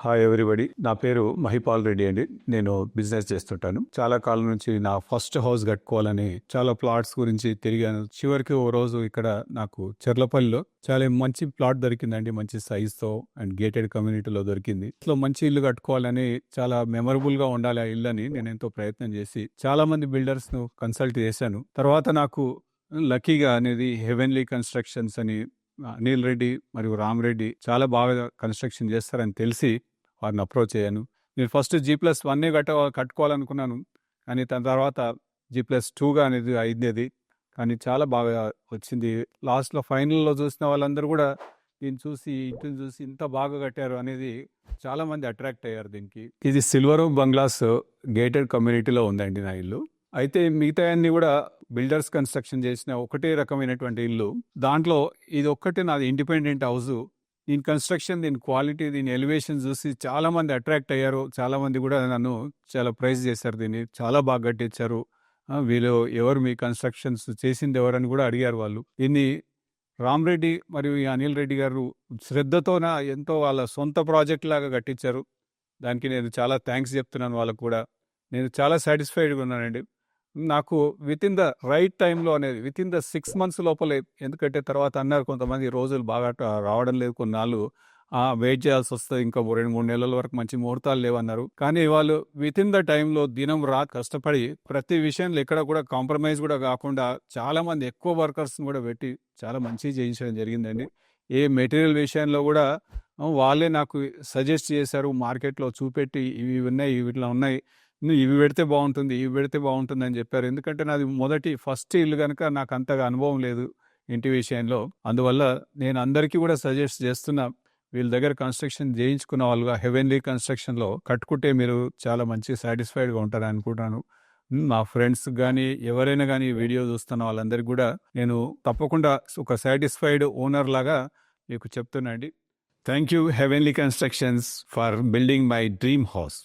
Hi everybody, నా పేరు మహిపాల్ రెడ్డి అండి. నేను బిజినెస్ చేస్తుంటాను. చాలా కాలం నుంచి నా ఫస్ట్ హౌస్ కట్టుకోవాలని చాలా ప్లాట్స్ గురించి తిరిగాను. చివరికి ఓ రోజు ఇక్కడ నాకు చెర్లపల్లిలో చాలా మంచి ప్లాట్ దొరికిందండి. మంచి సైజ్తో అండ్ గేటెడ్ కమ్యూనిటీలో దొరికింది. ఇట్లా మంచి ఇల్లు కట్టుకోవాలని, చాలా మెమరబుల్ గా ఉండాలి ఆ ఇల్లు అని నేను ఎంతో ప్రయత్నం చేసి చాలా మంది బిల్డర్స్ ను కన్సల్ట్ చేశాను. తర్వాత నాకు లక్కీగా అనేది హెవెన్లీ కన్స్ట్రక్షన్స్ అని అనిల్ రెడ్డి మరియు రామ్ రెడ్డి చాలా బాగా కన్స్ట్రక్షన్ చేస్తారని తెలిసి వారిని అప్రోచ్ అయ్యాను. నేను ఫస్ట్ G+1 కట్టుకోవాలనుకున్నాను, కానీ దాని తర్వాత G+2గా అనేది అయింది. కానీ చాలా బాగా వచ్చింది. లాస్ట్లో ఫైనల్లో చూసిన వాళ్ళందరూ కూడా దీన్ని చూసి, ఇంటిని చూసి ఇంత బాగా కట్టారు అనేది చాలా మంది అట్రాక్ట్ అయ్యారు దీనికి. ఇది సిల్వర్ బంగ్లాస్ గేటెడ్ కమ్యూనిటీలో ఉందండి నా ఇల్లు. అయితే మిగతా అన్ని కూడా బిల్డర్స్ కన్స్ట్రక్షన్ చేసిన ఒకటే రకమైనటువంటి ఇల్లు. దాంట్లో ఇది ఒక్కటే నాది ఇండిపెండెంట్ హౌస్. దీని కన్స్ట్రక్షన్, దీని క్వాలిటీ, దీని ఎలివేషన్ చూసి చాలా మంది అట్రాక్ట్ అయ్యారు. చాలా మంది కూడా నన్ను చాలా ప్రైజ్ చేశారు. దీన్ని చాలా బాగా కట్టించారు, వీళ్ళు ఎవరు, మీ కన్స్ట్రక్షన్స్ చేసింది ఎవరని కూడా అడిగారు వాళ్ళు. దీన్ని రామ్ రెడ్డి మరియు ఈ అనిల్ రెడ్డి గారు శ్రద్ధతోన ఎంతో వాళ్ళ సొంత ప్రాజెక్ట్ లాగా కట్టించారు. దానికి నేను చాలా థ్యాంక్స్ చెప్తున్నాను వాళ్ళకు కూడా. నేను చాలా సాటిస్ఫైడ్గా ఉన్నానండి. నాకు విత్ ఇన్ ద రైట్ టైంలో అనేది విత్ ఇన్ ద 6 months లోపలే, ఎందుకంటే తర్వాత అన్నారు కొంతమంది రోజులు బాగా రావడం లేదు, కొన్నాళ్ళు వెయిట్ చేయాల్సి వస్తుంది, ఇంకా 2-3 నెలల వరకు మంచి ముహూర్తాలు లేవన్నారు. కానీ వాళ్ళు విత్ ఇన్ ద టైంలో దినం రాత్రి కష్టపడి ప్రతి విషయంలో ఎక్కడ కూడా కాంప్రమైజ్ కూడా కాకుండా చాలా మంది ఎక్కువ వర్కర్స్ని కూడా పెట్టి చాలా మంచిగా చేయించడం జరిగిందండి. ఏ మెటీరియల్ విషయంలో కూడా వాళ్ళే నాకు సజెస్ట్ చేశారు, మార్కెట్లో చూపెట్టి ఇవి ఉన్నాయి, ఇట్లా ఉన్నాయి, ఇవి పెడితే బాగుంటుంది, ఇవి పెడితే బాగుంటుంది అని చెప్పారు. ఎందుకంటే నాది ఫస్ట్ ఇల్లు కనుక నాకు అంతగా అనుభవం లేదు ఇంటి విషయంలో. అందువల్ల నేను అందరికీ కూడా సజెస్ట్ చేస్తున్నా, వీళ్ళ దగ్గర కన్స్ట్రక్షన్ చేయించుకున్న వాళ్ళుగా హెవెన్లీ కన్స్ట్రక్షన్లో కట్టుకుంటే మీరు చాలా మంచి సాటిస్ఫైడ్గా ఉంటారని అనుకుంటాను. మా ఫ్రెండ్స్ కానీ ఎవరైనా కానీ వీడియో చూస్తున్న వాళ్ళందరికీ కూడా నేను తప్పకుండా ఒక సాటిస్ఫైడ్ ఓనర్ లాగా మీకు చెప్తున్నా అండి. Thank you heavenly constructions for building my dream house.